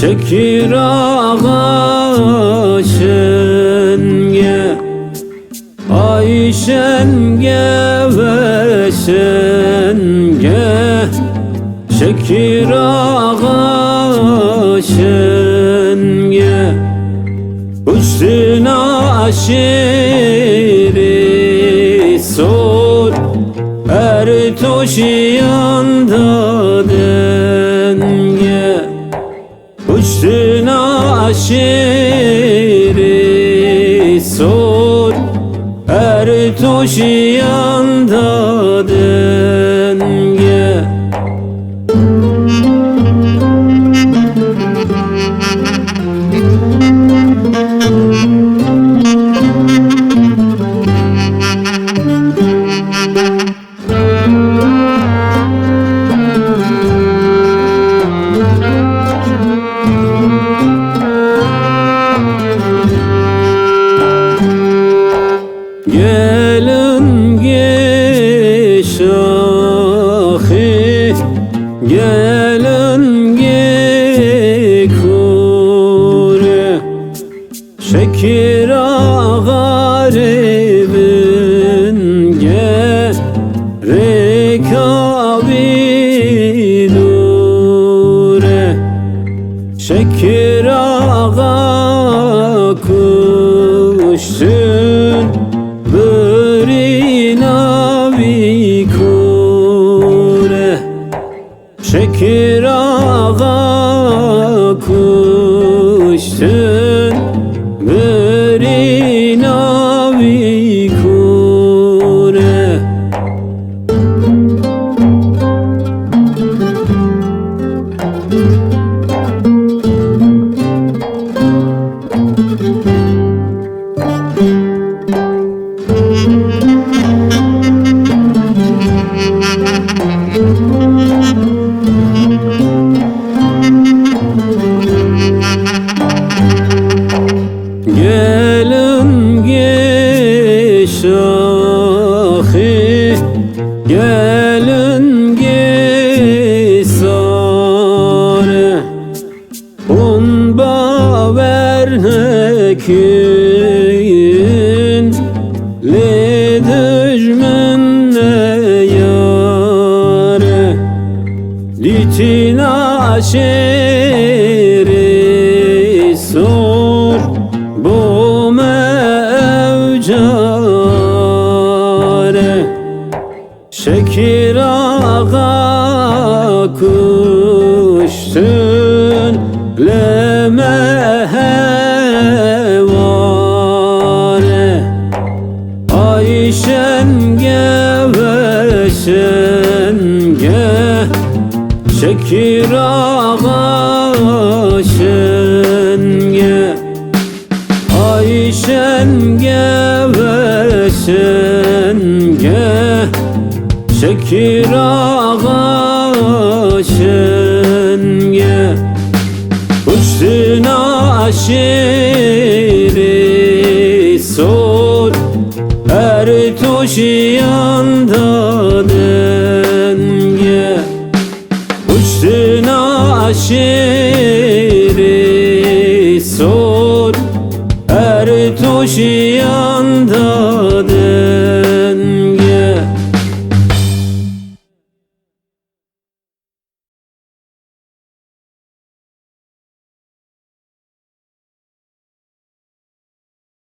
Şekir ağa şenge, ay şenge ve şenge. Şekir ağa şenge, uçtun aşiri sor, er toşiyanda denge. Uçtun aşiri sor, er toşiyanda denge. Gelin geçahi, gelin gekure. Şekir ağa garibin gerek abidure. Şekir ağa kuştun bırina vikure. Şekir ağa kuştun bırina vikure. Gelin geçahi, gelin gesare. Un bavernekin le düşmün yare. Litin aşeri sor, bu mevcare. Şekir ağa kuştun lemehevare. Ay şenge ve şenge, şekir ağa şenge. Ay şenge ve şenge, şekir ağa şenge. Uçtun aşiri sor, er toşiyanda denge. Uçtun aşiri sor, er toşiyanda